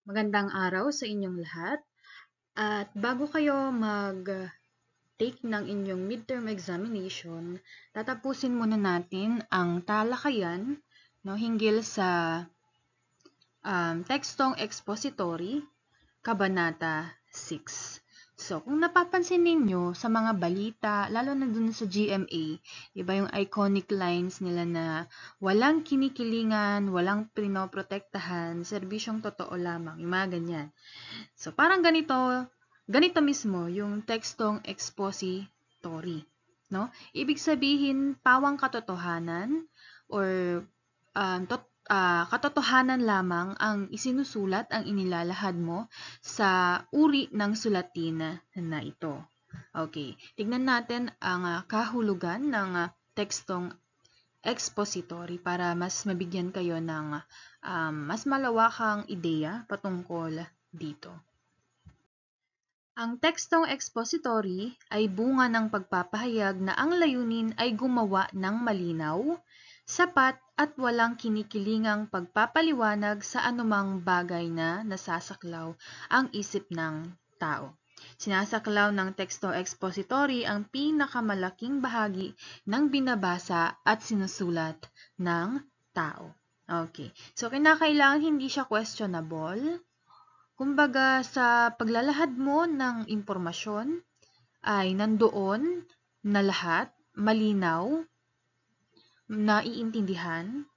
Magandang araw sa inyong lahat. At bago kayo mag-take ng inyong midterm examination, tatapusin muna natin ang talakayan hinggil sa tekstong expository, Kabanata 6. So, kung napapansin ninyo sa mga balita, lalo na dun sa GMA, iba yung iconic lines nila na walang kinikilingan, walang pinoprotektahan, serbisyong totoo lamang, yung mga ganyan. So, parang ganito mismo yung tekstong expository, no? Ibig sabihin, pawang katotohanan or katotohanan lamang ang isinusulat, ang inilalahad mo sa uri ng sulatin na ito. Okay, tignan natin ang kahulugan ng tekstong expository para mas mabigyan kayo ng mas malawakang ideya patungkol dito. Ang tekstong expository ay bunga ng pagpapahayag na ang layunin ay gumawa ng malinaw, sapat at walang kinikilingang pagpapaliwanag sa anumang bagay na nasasaklaw ang isip ng tao. Sinasaklaw ng teksto expository ang pinakamalaking bahagi ng binabasa at sinusulat ng tao. Okay. So, kinakailangan hindi siya questionable. Kumbaga, sa paglalahad mo ng impormasyon ay nandoon na lahat, malinaw, naiintindihan,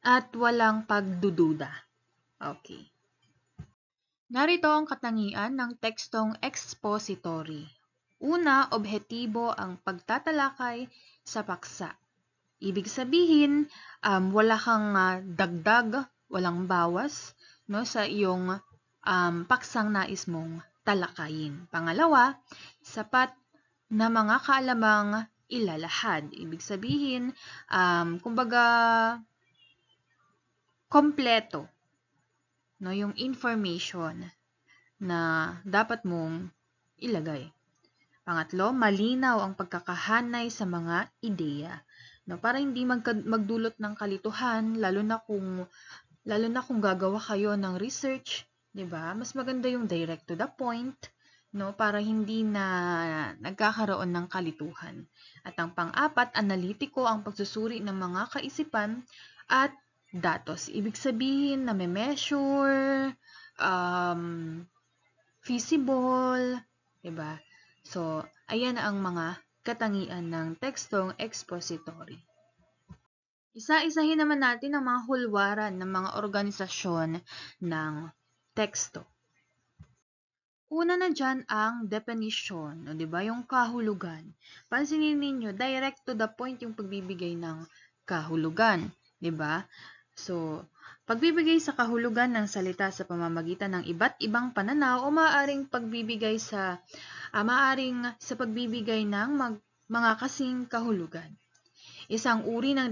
at walang pagdududa. Okay. Narito ang katangian ng tekstong expository. Una, objektibo ang pagtatalakay sa paksa. Ibig sabihin, wala kang dagdag, walang bawas sa iyong paksang nais mong talakayin. Pangalawa, sapat na mga kaalamang ilalahad. Ibig sabihin, kumbaga, kompleto yung information na dapat mong ilagay. Pangatlo, malinaw ang pagkakahanay sa mga ideya. Para hindi magdulot ng kalituhan, lalo na kung gagawa kayo ng research, 'di ba? Mas maganda yung direct to the point, para hindi na nagkakaroon ng kalituhan. At ang pang-apat, analitiko ang pagsusuri ng mga kaisipan at datos. Ibig sabihin na may measure, feasible, 'di ba? So, ayan ang mga katangian ng tekstong expository. Isa-isahin naman natin ang mga hulwaran ng mga organisasyon ng teksto. Una na dyan ang definition, di ba? Yung kahulugan. Pansinin ninyo, direct to the point yung pagbibigay ng kahulugan, di ba? So, pagbibigay sa kahulugan ng salita sa pamamagitan ng iba't ibang pananaw o maaring pagbibigay ng mga kasing kahulugan. Isang uri ng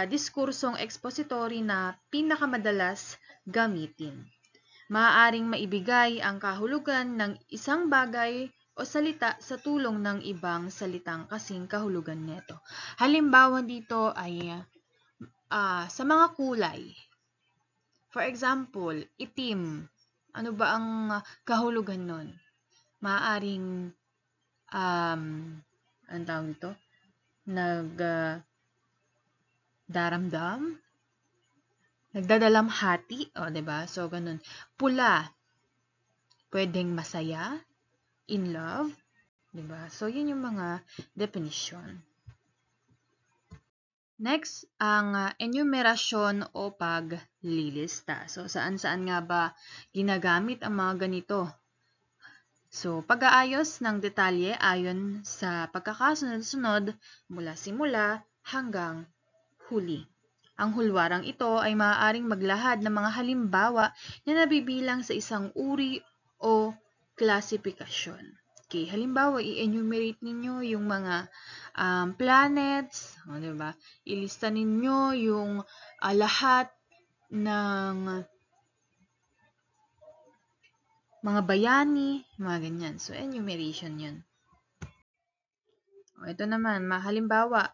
diskursong expository na pinakamadalas gamitin. Maaaring maibigay ang kahulugan ng isang bagay o salita sa tulong ng ibang salitang kasing kahulugan nito. Halimbawa dito ay sa mga kulay. For example, itim. Ano ba ang kahulugan nun? Maaaring anong tawag dito? Daramdam? Nagdadalamhati, diba? So, ganun. Pula, pwedeng masaya, in love, diba? So, yun yung mga definition. Next, ang enumerasyon o paglilista. So, saan-saan nga ba ginagamit ang mga ganito? So, pag-aayos ng detalye ayon sa pagkakasunod-sunod mula simula hanggang huli. Ang hulwarang ito ay maaaring maglahad ng mga halimbawa na nabibilang sa isang uri o klasifikasyon. Okay, halimbawa, i-enumerate ninyo yung mga planets, diba? Ilista ninyo yung lahat ng mga bayani, mga ganyan. So, enumeration yun. Ito naman, halimbawa,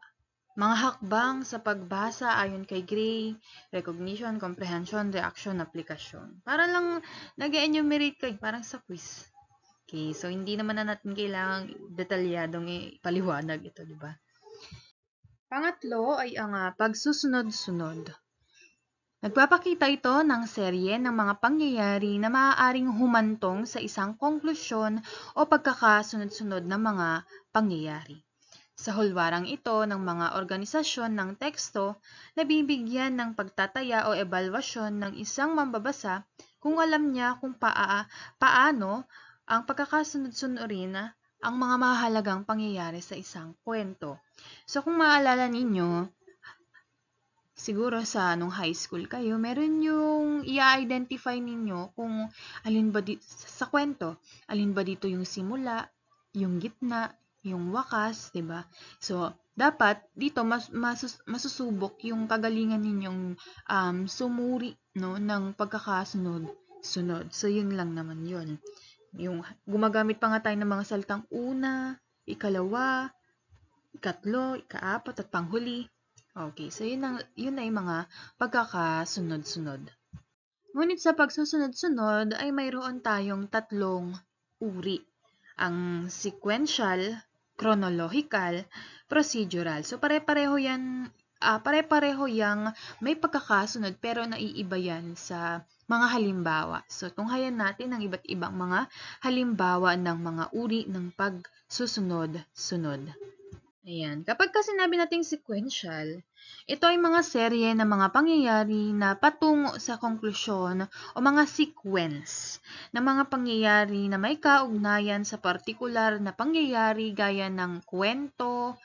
Mga hakbang sa pagbasa ayon kay Gray: recognition, comprehension, reaction, application. Para lang nag-enumerate kayo, parang sa quiz. Okay, so hindi naman na natin kailangang detalyadong ipaliwanag ito, di ba? Pangatlo ay ang pagsusunod-sunod. Nagpapakita ito ng serye ng mga pangyayari na maaaring humantong sa isang konklusyon o pagkakasunod-sunod ng mga pangyayari. Sa hulwarang ito ng mga organisasyon ng teksto, nabibigyan ng pagtataya o ebalwasyon ng isang mambabasa kung alam niya kung paano ang pagkakasunod-sunurin ang mga mahalagang pangyayari sa isang kwento. So kung maalala ninyo, siguro sa nung high school kayo, meron yung i-identify ninyo kung alin ba sa kwento, alin ba dito yung simula, yung gitna, yung wakas, 'di ba? So, dapat dito masusubok yung kagalingan ninyong sumuri no ng pagkakasunod-sunod. So, yun lang naman yun. Yung gumagamit pa nga tayo ng mga salitang una, ikalawa, ikatlo, ikaapat at panghuli. Okay, so yun na yung mga pagkakasunod-sunod. Ngunit sa pagsusunod-sunod ay mayroon tayong tatlong uri. Ang sequential, chronological, procedural. So pare-pareho yang may pagkakasunod pero naiiba yan sa mga halimbawa. So tunghayan natin ang iba't ibang mga halimbawa ng mga uri ng pagsusunod-sunod. Ayan. Kapag kasi sinabi nating sequential, ito ay mga serye ng mga pangyayari na patungo sa konklusyon o mga sequence ng mga pangyayari na may kaugnayan sa partikular na pangyayari gaya ng kwento,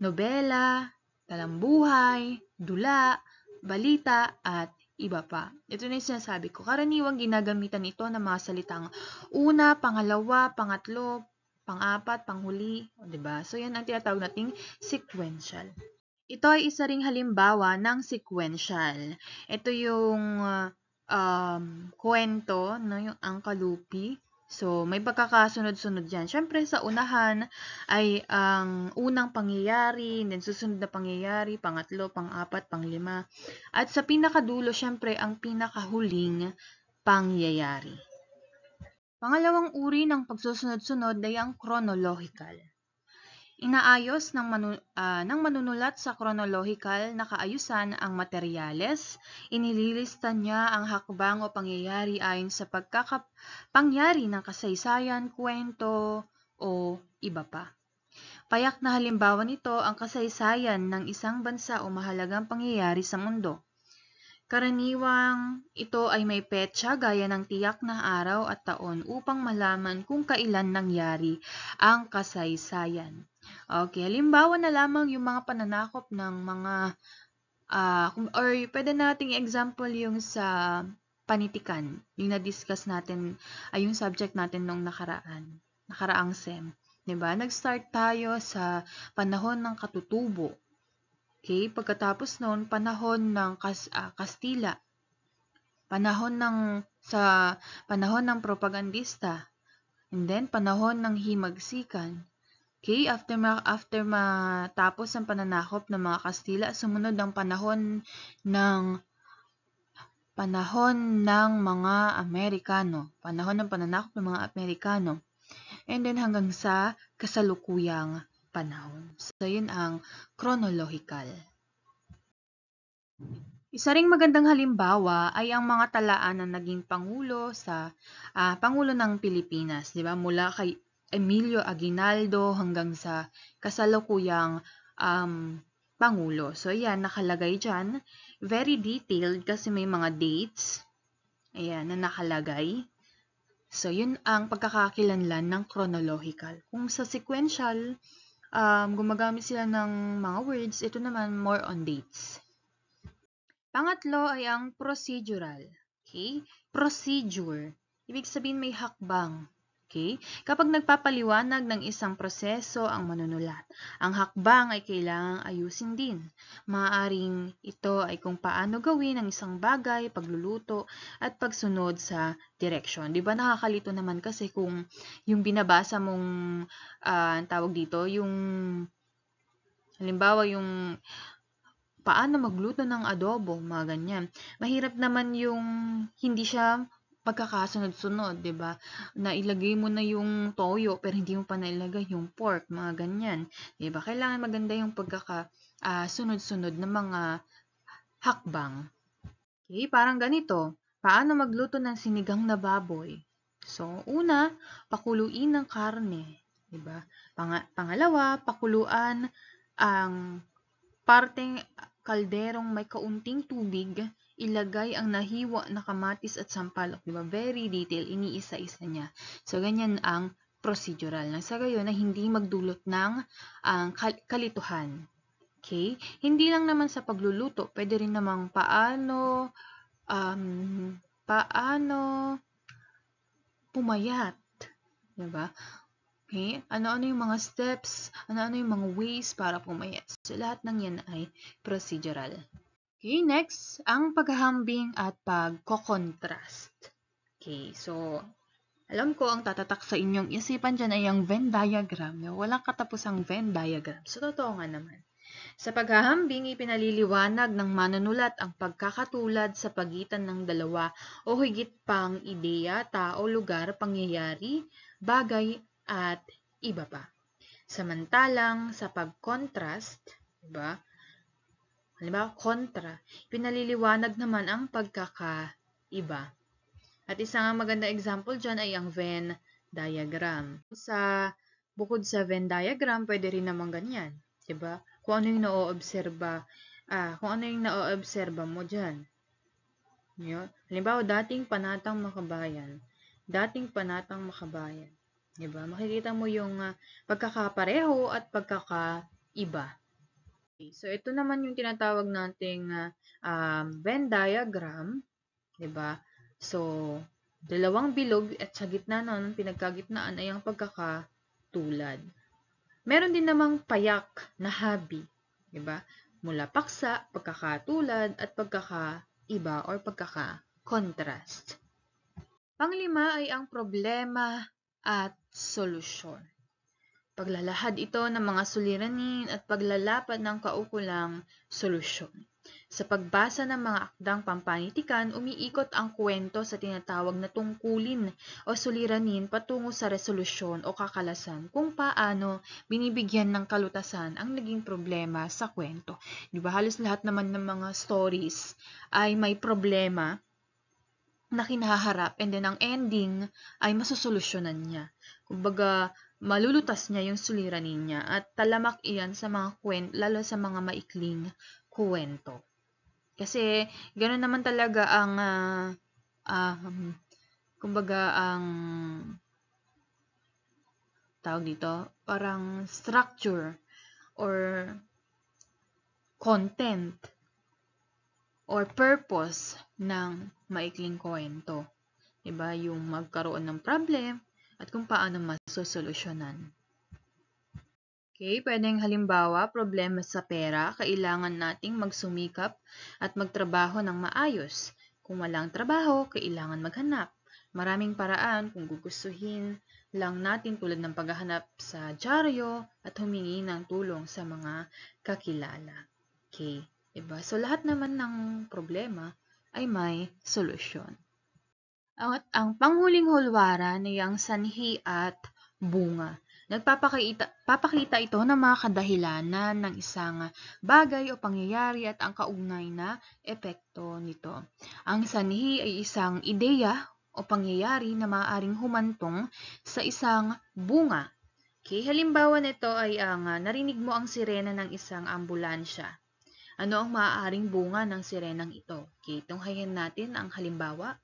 nobela, talambuhay, dula, balita, at iba pa. Ito na yung sinasabi ko. Karaniwang ginagamitan ito ng mga salitang una, pangalawa, pangatlo, pang-apat, panghuli, diba? So, yan ang tinatawag nating sequential. Ito ay isa ring halimbawa ng sequential. Ito yung kwento, no, yung angkalupi. So, may pagkakasunod-sunod yan. Siyempre, sa unahan ay ang unang pangyayari, then susunod na pangyayari, pangatlo, pang-apat, panglima. At sa pinakadulo, siyempre, ang pinakahuling pangyayari. Pangalawang uri ng pagsusunod-sunod ay ang chronological. Inaayos ng manunulat sa chronological na kaayusan ang materyales, inililista niya ang hakbang o pangyayari ayon sa pagkakapangyari ng kasaysayan, kwento, o iba pa. Payak na halimbawa nito ang kasaysayan ng isang bansa o mahalagang pangyayari sa mundo. Karaniwang ito ay may petsa gaya ng tiyak na araw at taon upang malaman kung kailan nangyari ang kasaysayan. Okay, halimbawa na lamang yung mga pananakop ng mga or pwede nating example yung sa panitikan, yung na-discuss natin ay yung subject natin nung nakaraang SEM. 'Di ba? Nag-start tayo sa panahon ng katutubo. Okay, pagkatapos noon, panahon ng Kastila, panahon ng propagandista, and then panahon ng himagsikan. Okay, after matapos ang pananakop ng mga Kastila, sumunod ang panahon ng mga Amerikano, panahon ng pananakop ng mga Amerikano, and then hanggang sa kasalukuyang panahon. So, yun ang chronological. Isa ring magandang halimbawa ay ang mga talaan na naging pangulo ng Pilipinas, 'di ba? Mula kay Emilio Aguinaldo hanggang sa kasalukuyang pangulo. So, yan, nakalagay dyan. Very detailed kasi may mga dates. Ayan, na nakalagay. So, yun ang pagkakakilanlan ng chronological. Kung sa sequential, gumagamit sila ng mga words, ito naman more on dates. Pangatlo ay ang procedural. Okay? Procedure. Ibig sabihin may hakbang. Okay? Kapag nagpapaliwanag ng isang proseso ang manunulat, ang hakbang ay kailangang ayusin din. Maaaring ito ay kung paano gawin ang isang bagay, pagluluto, at pagsunod sa direksyon. Di ba nakakalito naman kasi kung yung binabasa mong tawag dito, yung Halimbawa, yung paano magluto ng adobo, mga ganyan. Mahirap naman yung hindi siya pagkakasunod-sunod, 'di ba? Na ilagay mo na yung toyo pero hindi mo pa nailagay yung pork, mga ganyan, 'di ba? Kailangan maganda yung sunod-sunod ng mga hakbang. Okay, parang ganito. Paano magluto ng sinigang na baboy? So, una, pakuluin ng karne, 'di ba? Pangalawa, pakuluan ang parteng kalderong may kaunting tubig, ilagay ang nahiwa na kamatis at sampalok, 'di ba? Very detailed, iniisa-isa niya. So, ganyan ang procedural. Nang sa gayon na hindi magdulot ng kalituhan. Okay? Hindi lang naman sa pagluluto, pwede rin namang paano pumayat, 'di ba? Okay? Ano-ano yung mga steps, ano-ano yung mga ways para pumayat. So, lahat ng yan ay procedural. Okay, next, ang paghahambing at pagko-contrast. Okay, so, alam ko ang tatatak sa inyong isipan dyan ay ang Venn diagram. Walang katapusang Venn diagram. So, totoo nga naman. Sa paghahambing, ipinaliliwanag ng manunulat ang pagkakatulad sa pagitan ng dalawa o higit pang ideya, tao, lugar, pangyayari, bagay, at iba pa. Samantalang sa pag-contrast, diba? Halimbawa, kontra, pinaliliwanag naman ang pagkakaiba. At isang maganda example dyan ay ang Venn diagram. Bukod sa Venn diagram, pwede rin naman ganyan. Diba? Kung ano yung na-oobserba mo dyan. Halimbawa, dating panatang makabayan. Diba? Makikita mo yung pagkakapareho at pagkakaiba. Okay, so, ito naman yung tinatawag nating Venn diagram. Diba? So, dalawang bilog at sa gitna nun, pinagkagitnaan ay ang pagkakatulad. Meron din namang payak na habi. Diba? Mula paksa, pagkakatulad, at pagkakaiba or pagkaka-contrast. Panglima ay ang problema at solusyon. Paglalahad ito ng mga suliranin at paglalapad ng kaukulang solusyon. Sa pagbasa ng mga akdang pampanitikan, umiikot ang kwento sa tinatawag na tungkulin o suliranin patungo sa resolusyon o kakalasan kung paano binibigyan ng kalutasan ang naging problema sa kwento. Di ba? Halos lahat naman ng mga stories ay may problema na kinaharap and then ang ending ay masusolusyonan niya. Kumbaga, malulutas niya yung suliranin niya at talamak iyan sa mga kwento, lalo sa mga maikling kwento. Kasi, gano'n naman talaga ang, tawag dito, parang structure or content or purpose ng maikling kwento. Diba? Yung magkaroon ng problem at kung paano masosolusyonan. Okay, pwedeng halimbawa, problema sa pera, kailangan nating magsumikap at magtrabaho ng maayos. Kung walang trabaho, kailangan maghanap. Maraming paraan kung gugustuhin lang natin tulad ng paghahanap sa dyaryo at humingi ng tulong sa mga kakilala. Okay, diba? So, lahat naman ng problema ay may solusyon. At ang panghuling hulwaran ay ang sanhi at bunga. Papakita ito ng mga kadahilanan ng isang bagay o pangyayari at ang kaugnay na epekto nito. Ang sanhi ay isang ideya o pangyayari na maaaring humantong sa isang bunga. Okay, halimbawa nito ay ang narinig mo ang sirena ng isang ambulansya. Ano ang maaaring bunga ng sirenang ito? Okay, tunghayan natin ang halimbawa.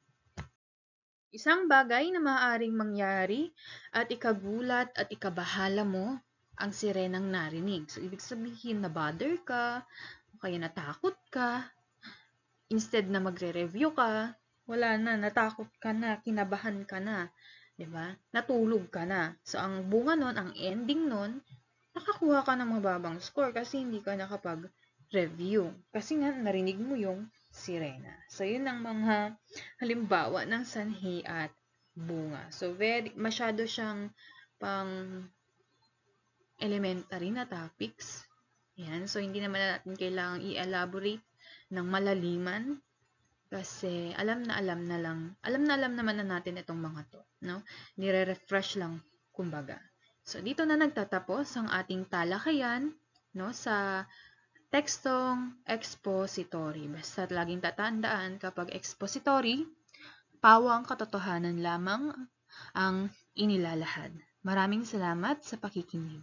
Isang bagay na maaaring mangyari at ikagulat at ikabahala mo ang sirenang narinig. So, ibig sabihin na bother ka, o kaya natakot ka, instead na magre-review ka, wala na, natakot ka na, kinabahan ka na, 'di ba? Natulog ka na. So, ang bunga nun, ang ending nun, nakakuha ka ng mababang score kasi hindi ka nakapag-review. Kasi nga, narinig mo yung sirena. So, yun ang mga halimbawa ng sanhi at bunga. So, masyado siyang pang elementary na topics. Yan. So, hindi naman natin kailangang i-elaborate ng malaliman kasi alam na alam naman na natin itong mga to, no? Nire-refresh lang kumbaga. So, dito na nagtatapos ang ating talakayan, no, sa tekstong expository. Basta laging tatandaan kapag expository, pawang katotohanan lamang ang inilalahad. Maraming salamat sa pakikinig.